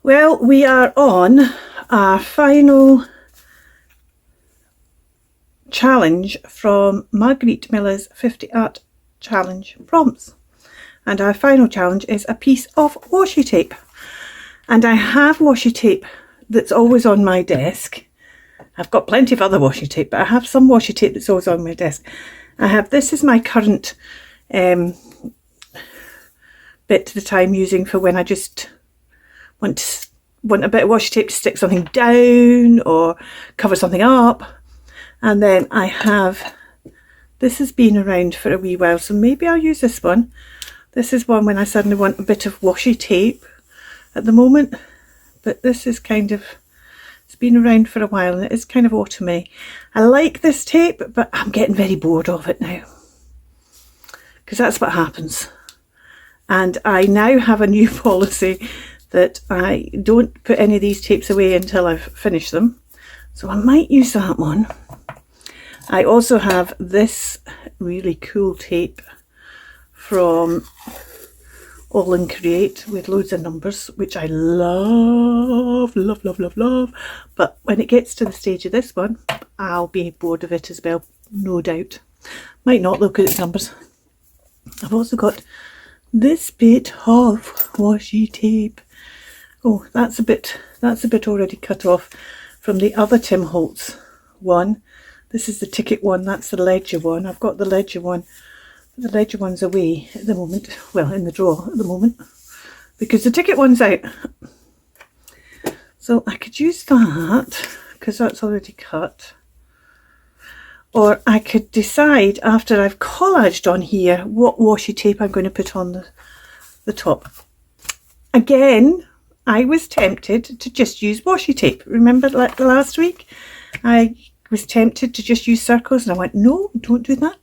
Well, we are on our final challenge from Margarete Miller's 50 Art Challenge prompts. And our final challenge is a piece of washi tape. And I have washi tape that's always on my desk. I've got plenty of other washi tape, but I have some washi tape that's always on my desk. This is my current bit that I'm using for when I just want a bit of washi tape to stick something down or cover something up. And then I have, this has been around for a wee while, so maybe I'll use this one. This is one when I suddenly want a bit of washi tape at the moment, but this is kind of, it's been around for a while and it is kind of autumny. I like this tape, but I'm getting very bored of it now, because that's what happens. And I now have a new policy that I don't put any of these tapes away until I've finished them. So I might use that one. I also have this really cool tape from All in Create with loads of numbers, which I love. But when it gets to the stage of this one, I'll be bored of it as well, no doubt. Might not look at its numbers. I've also got this bit of washi tape. Oh, that's a bit already cut off from the other Tim Holtz one. This is the ticket one, that's the ledger one. I've got the ledger one. The ledger one's away at the moment. Well, in the drawer at the moment, because the ticket one's out. So I could use that, because that's already cut. Or I could decide after I've collaged on here what washi tape I'm going to put on the top. Again, I was tempted to just use washi tape. Remember like last week? I was tempted to just use circles and I went, no, don't do that.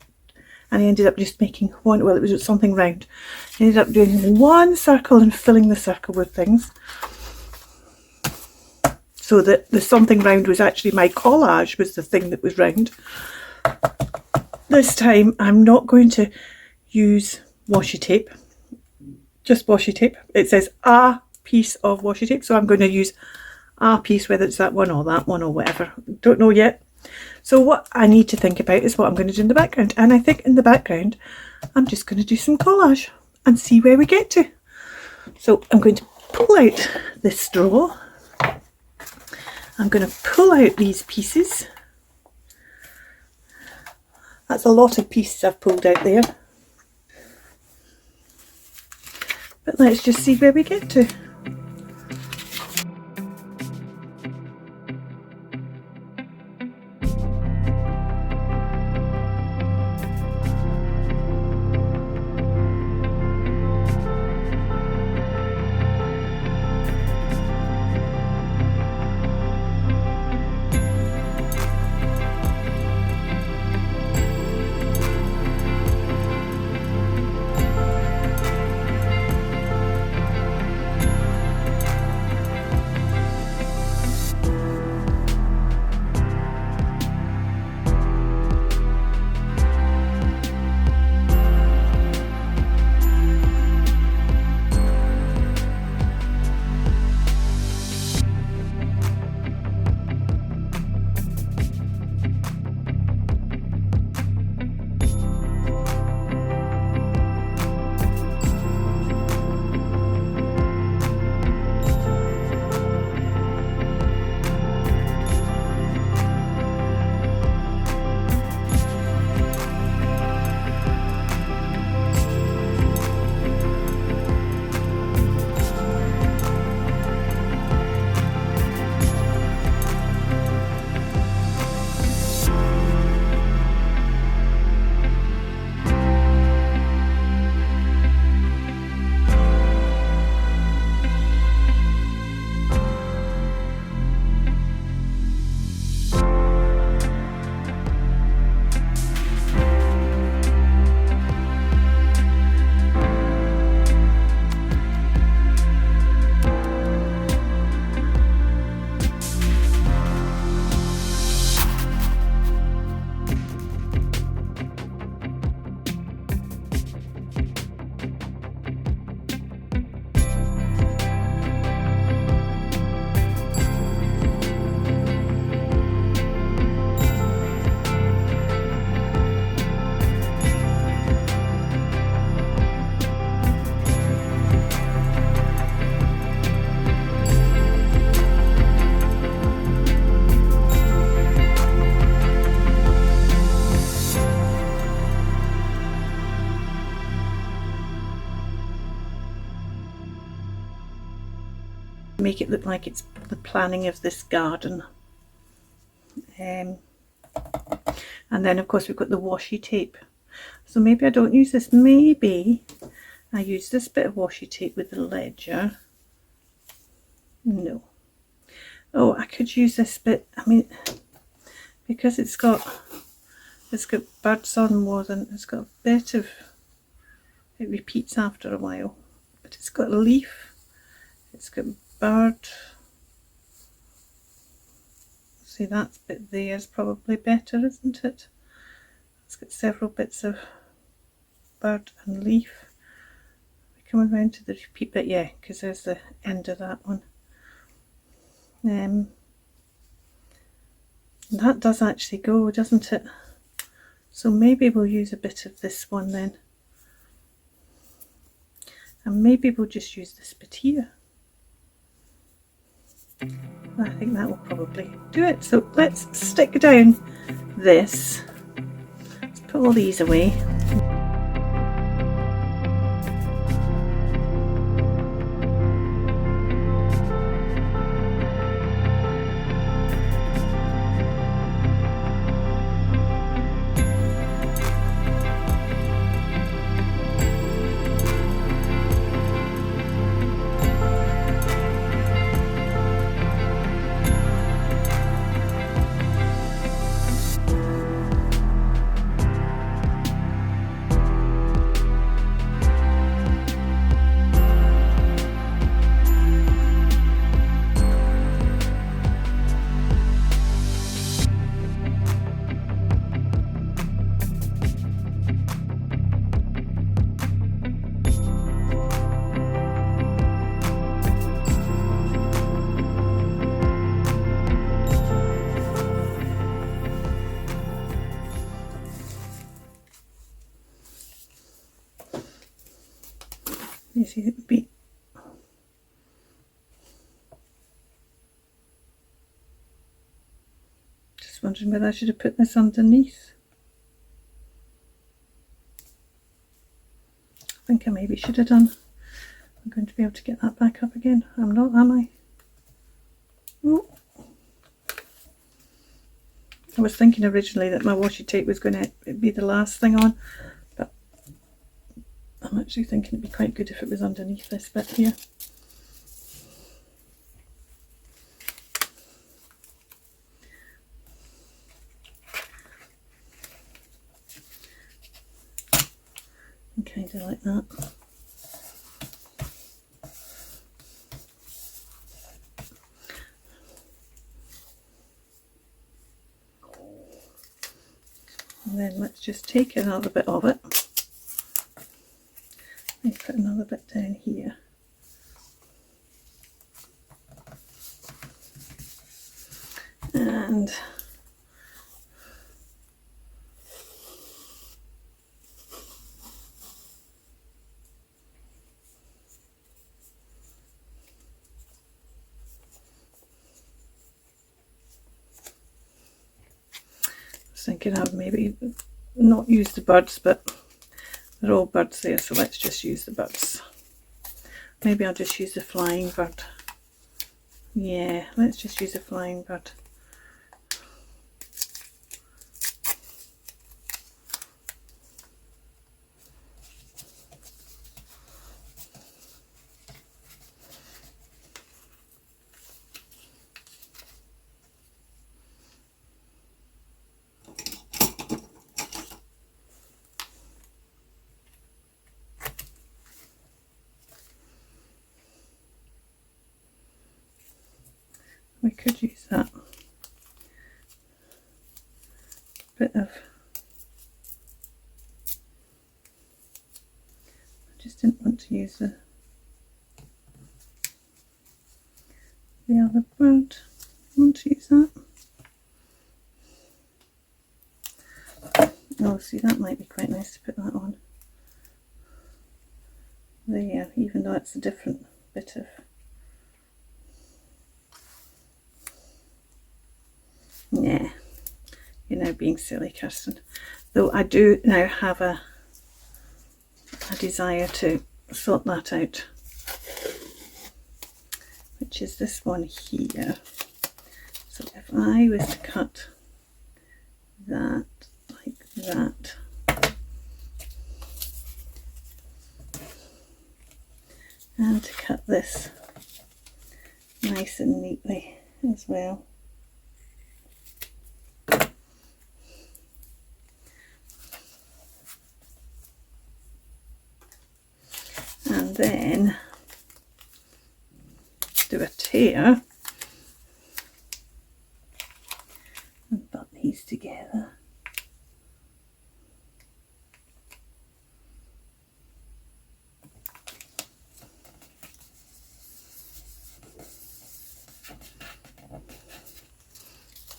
And I ended up just making one, well, it was something round. I ended up doing one circle and filling the circle with things, so that the something round was actually my collage, was the thing that was round. This time I'm not going to use washi tape, just washi tape. It says a piece of washi tape, so I'm going to use a piece, whether it's that one or whatever, don't know yet. So what I need to think about is what I'm going to do in the background, and I think in the background I'm just going to do some collage and see where we get to. So I'm going to pull out this straw. I'm going to pull out these pieces. That's a lot of pieces I've pulled out there. But let's just see where we get to. make it look like it's the planning of this garden. And then of course we've got the washi tape. So maybe I don't use this, maybe I use this bit of washi tape with the ledger. No. Oh, I could use this bit, I mean, because it's got birds on more than, it's got a bit of, it repeats after a while, but it's got a leaf, it's got bird. See, that bit there is probably better, isn't it? It's got several bits of bird and leaf. We're coming round to the repeat bit, yeah, because there's the end of that one. That does actually go, doesn't it? So maybe we'll use a bit of this one then. And maybe we'll just use this bit here. I think that will probably do it. So let's stick down this. Let's put all these away. You see it would be just wondering whether I should have put this underneath. I think I maybe should have done. I'm going to be able to get that back up again. I'm not, am I? Oh. I was thinking originally that my washi tape was going to be the last thing on, but I'm actually thinking it'd be quite good if it was underneath this bit here. Kind of like that. And then let's just take another bit of it and put another bit down here. And thinking I've maybe not used the birds, but they're all birds there, so let's just use the birds. Maybe I'll just use the flying bird. Yeah, let's just use a flying bird. We could use that bit of, I just didn't want to use the other bird. I want to use that. Oh, see, that might be quite nice to put that on there, even though it's a different bit of. Yeah, you're now being silly, Kirsten. Though I do now have a desire to sort that out, which which is this one here. So if I was to cut that like that, and to cut this nice and neatly as well. And then do a tear and butt these together.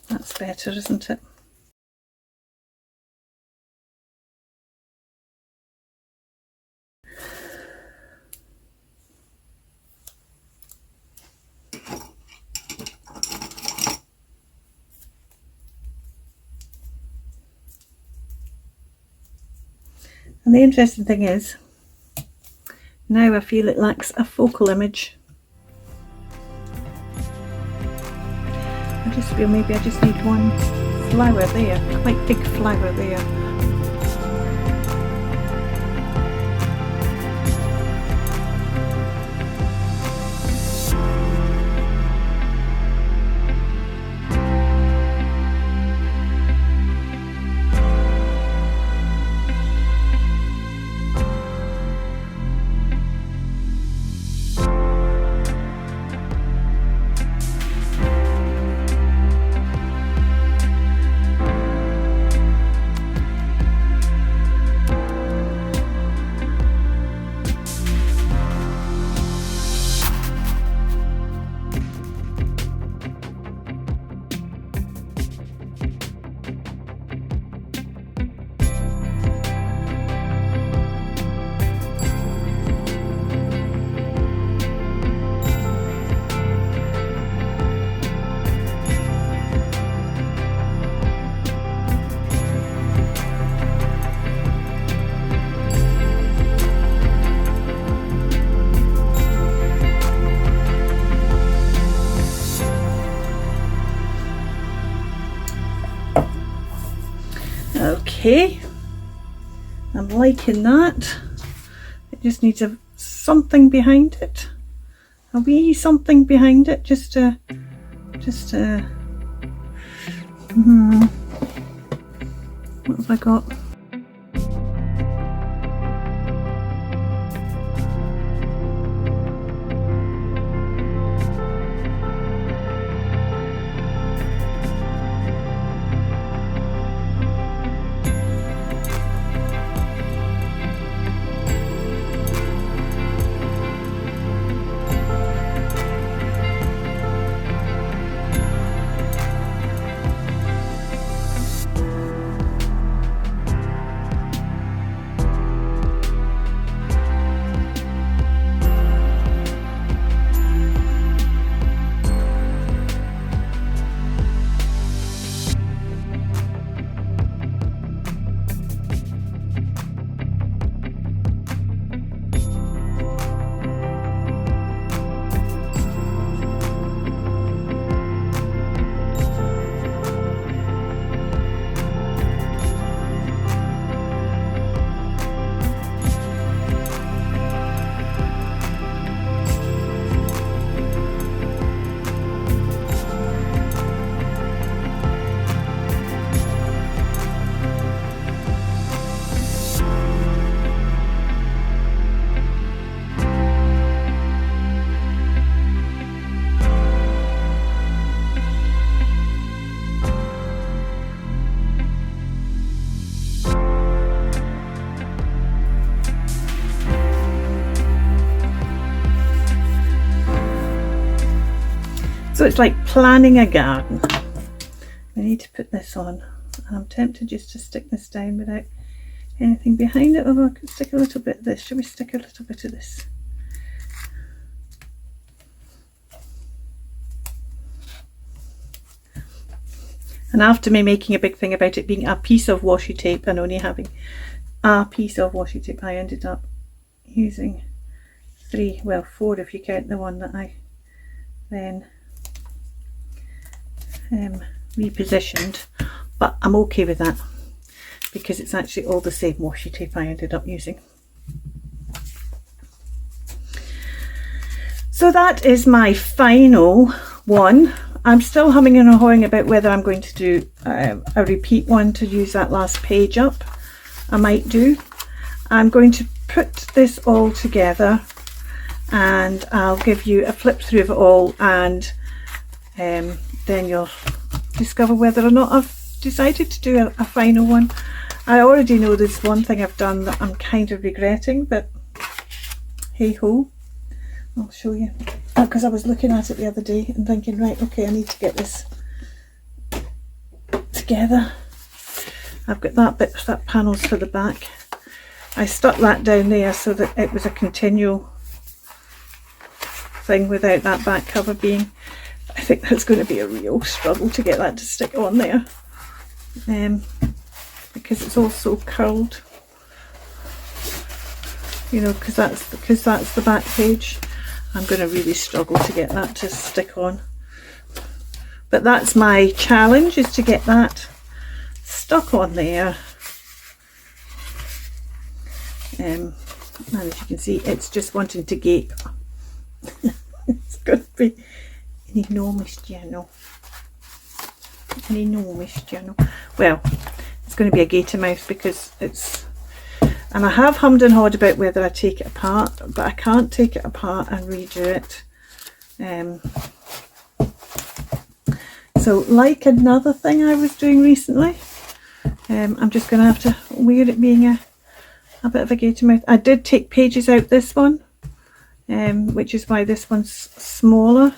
That's better, isn't it? And the interesting thing is, now I feel it lacks a focal image. I just feel maybe I just need one flower there, a quite big flower there. Okay, I'm liking that. It just needs something behind it, a wee something behind it, what have I got? So it's like planning a garden. I need to put this on. I'm tempted just to stick this down without anything behind it, although I could stick a little bit of this. Shall we stick a little bit of this? And after me making a big thing about it being a piece of washi tape and only having a piece of washi tape, I ended up using 4 if you count the one that I then repositioned, but I'm okay with that because it's actually all the same washi tape I ended up using. So that is my final one. I'm still humming and hawing about whether I'm going to do a repeat one to use that last page up. I might do. I'm going to put this all together and I'll give you a flip through of it all, and then you'll discover whether or not I've decided to do a final one. I already know there's one thing I've done that I'm kind of regretting, but hey ho, I'll show you. Because I was looking at it the other day and thinking, right, okay, I need to get this together. I've got that bit, that panels for the back. I stuck that down there so that it was a continual thing without that back cover being. I think that's going to be a real struggle to get that to stick on there, because it's all so curled, you know, because that's the back page. I'm going to really struggle to get that to stick on, but that's my challenge, is to get that stuck on there. And as you can see, it's just wanting to gape. It's going to be an enormous journal. An enormous journal. Well, it's going to be a gator mouth because it's, and I have hummed and hawed about whether I take it apart, but I can't take it apart and redo it. So like another thing I was doing recently, I'm just going to have to wear it being a bit of a gator mouth. I did take pages out this one, which is why this one's smaller.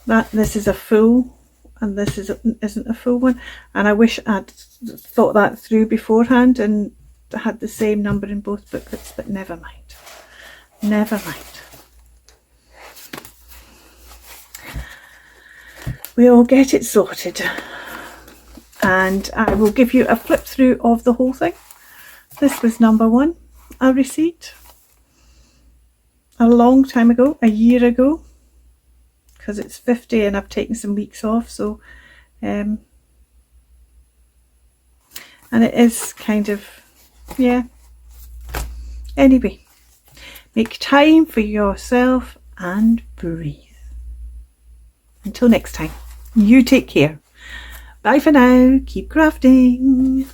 This is a full, and this isn't a full one, and I wish I'd thought that through beforehand and had the same number in both booklets, but never mind. Never mind. We'll get it sorted, and I will give you a flip through of the whole thing. This was number one I received a long time ago, a year ago, because it's 50 and I've taken some weeks off, so and it is kind of, yeah. Anyway, make time for yourself and breathe. Until next time, you take care. Bye for now. Keep crafting.